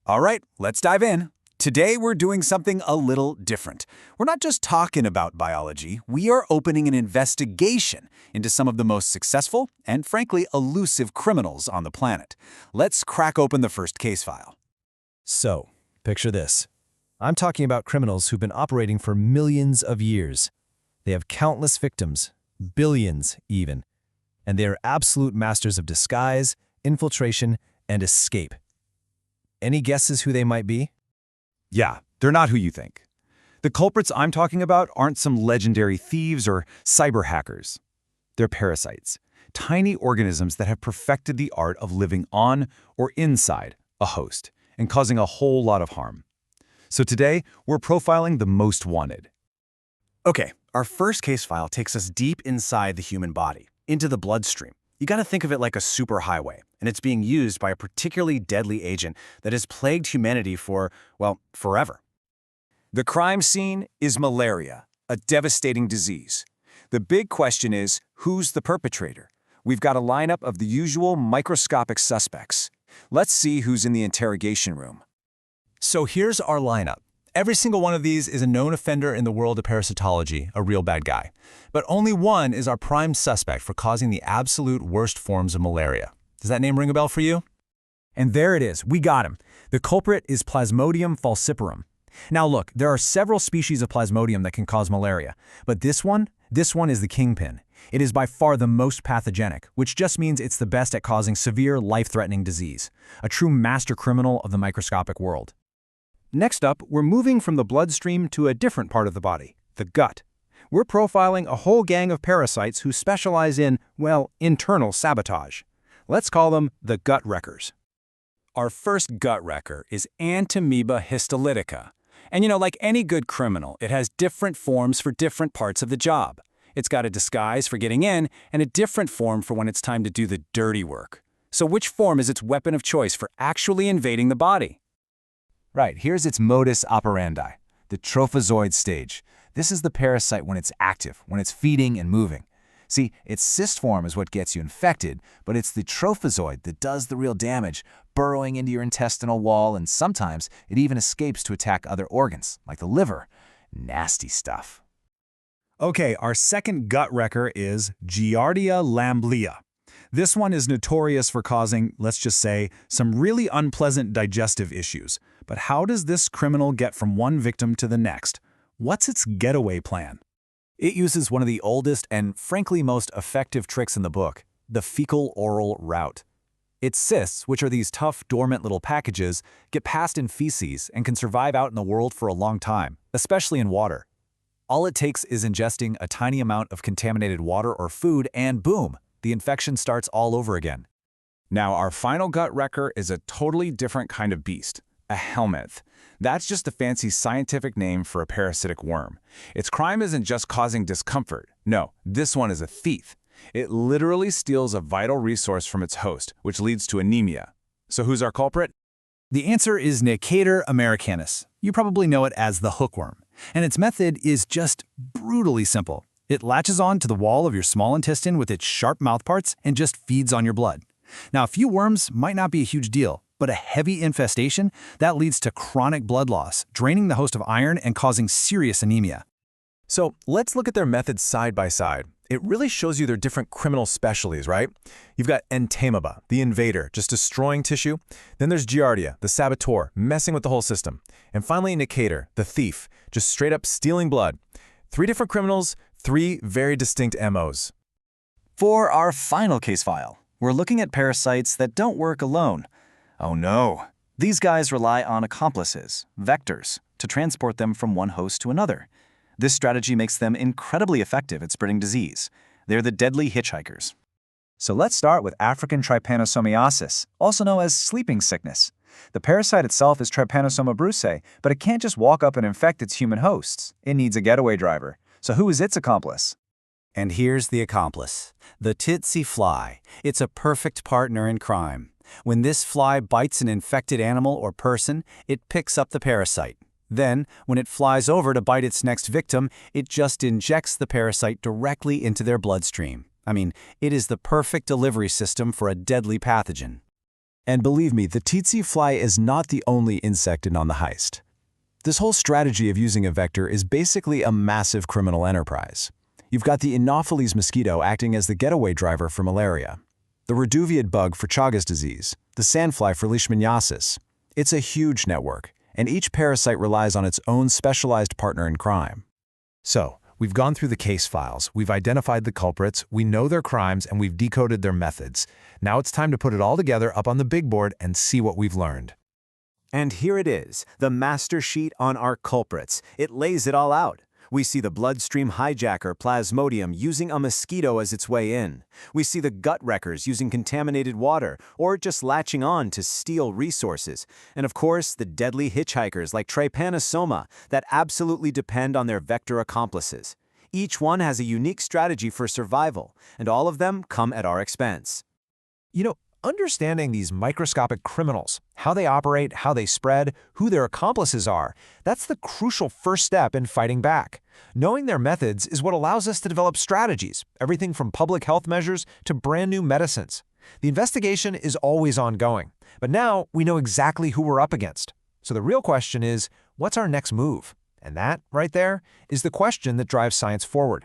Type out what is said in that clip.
All right, let's dive in. Today we're doing something a little different. We're not just talking about biology, we are opening an investigation into some of the most successful and frankly elusive criminals on the planet. Let's crack open the first case file. So, picture this. I'm talking about criminals who've been operating for millions of years. They have countless victims, billions even, and they are absolute masters of disguise, infiltration, and escape. Any guesses who they might be? Yeah, they're not who you think. The culprits I'm talking about aren't some legendary thieves or cyber hackers. They're parasites, tiny organisms that have perfected the art of living on or inside a host and causing a whole lot of harm. So today, we're profiling the most wanted. Okay, our first case file takes us deep inside the human body, into the bloodstream. You gotta think of it like a superhighway, and it's being used by a particularly deadly agent that has plagued humanity for, well, forever. The crime scene is malaria, a devastating disease. The big question is, who's the perpetrator? We've got a lineup of the usual microscopic suspects. Let's see who's in the interrogation room. So here's our lineup. Every single one of these is a known offender in the world of parasitology, a real bad guy. But only one is our prime suspect for causing the absolute worst forms of malaria. Does that name ring a bell for you? And there it is, we got him. The culprit is Plasmodium falciparum. Now look, there are several species of Plasmodium that can cause malaria, but this one is the kingpin. It is by far the most pathogenic, which just means it's the best at causing severe, life-threatening disease. A true master criminal of the microscopic world. Next up, we're moving from the bloodstream to a different part of the body, the gut. We're profiling a whole gang of parasites who specialize in, well, internal sabotage. Let's call them the gut wreckers. Our first gut wrecker is Antamoeba histolytica. And like any good criminal, it has different forms for different parts of the job. It's got a disguise for getting in and a different form for when it's time to do the dirty work. So which form is its weapon of choice for actually invading the body? Right, here's its modus operandi, the trophozoid stage. This is the parasite when it's active, when it's feeding and moving. See, its cyst form is what gets you infected, but it's the trophozoid that does the real damage, burrowing into your intestinal wall, and sometimes it even escapes to attack other organs, like the liver. Nasty stuff. Okay, our second gut wrecker is Giardia lamblia. This one is notorious for causing, let's just say, some really unpleasant digestive issues. But how does this criminal get from one victim to the next? What's its getaway plan? It uses one of the oldest and, frankly, most effective tricks in the book, the fecal-oral route. Its cysts, which are these tough, dormant little packages, get passed in feces and can survive out in the world for a long time, especially in water. All it takes is ingesting a tiny amount of contaminated water or food, and boom, the infection starts all over again. Now, our final gut wrecker is a totally different kind of beast, a helminth. That's just a fancy scientific name for a parasitic worm. Its crime isn't just causing discomfort. No, this one is a thief. It literally steals a vital resource from its host, which leads to anemia. So who's our culprit? The answer is Necator americanus. You probably know it as the hookworm. And its method is just brutally simple. It latches on to the wall of your small intestine with its sharp mouthparts and just feeds on your blood. Now, a few worms might not be a huge deal, but a heavy infestation, that leads to chronic blood loss, draining the host of iron and causing serious anemia. So let's look at their methods side by side. It really shows you their different criminal specialties, right? You've got Antamoeba, the invader, just destroying tissue. Then there's Giardia, the saboteur, messing with the whole system. And finally, Necator, the thief, just straight up stealing blood. 3 different criminals, 3 very distinct MOs. For our final case file, we're looking at parasites that don't work alone. Oh no, these guys rely on accomplices, vectors, to transport them from one host to another. This strategy makes them incredibly effective at spreading disease. They're the deadly hitchhikers. So let's start with African trypanosomiasis, also known as sleeping sickness. The parasite itself is Trypanosoma brucei, but it can't just walk up and infect its human hosts. It needs a getaway driver. So who is its accomplice? And here's the accomplice, the tsetse fly. It's a perfect partner in crime. When this fly bites an infected animal or person, it picks up the parasite. Then, when it flies over to bite its next victim, it just injects the parasite directly into their bloodstream. I mean, it is the perfect delivery system for a deadly pathogen. And believe me, the tsetse fly is not the only insect in on the heist. This whole strategy of using a vector is basically a massive criminal enterprise. You've got the Anopheles mosquito acting as the getaway driver for malaria, the Reduviid bug for Chagas disease, the sandfly for leishmaniasis. It's a huge network, and each parasite relies on its own specialized partner in crime. So, we've gone through the case files, we've identified the culprits, we know their crimes, and we've decoded their methods. Now it's time to put it all together up on the big board and see what we've learned. And here it is, the master sheet on our culprits. It lays it all out. We see the bloodstream hijacker Plasmodium using a mosquito as its way in. We see the gut wreckers using contaminated water or just latching on to steal resources. And of course, the deadly hitchhikers like Trypanosoma that absolutely depend on their vector accomplices. Each one has a unique strategy for survival, and all of them come at our expense. Understanding these microscopic criminals, how they operate, how they spread, who their accomplices are, that's the crucial first step in fighting back. Knowing their methods is what allows us to develop strategies, everything from public health measures to brand new medicines. The investigation is always ongoing, but now we know exactly who we're up against. So the real question is, what's our next move? And that, right there, is the question that drives science forward.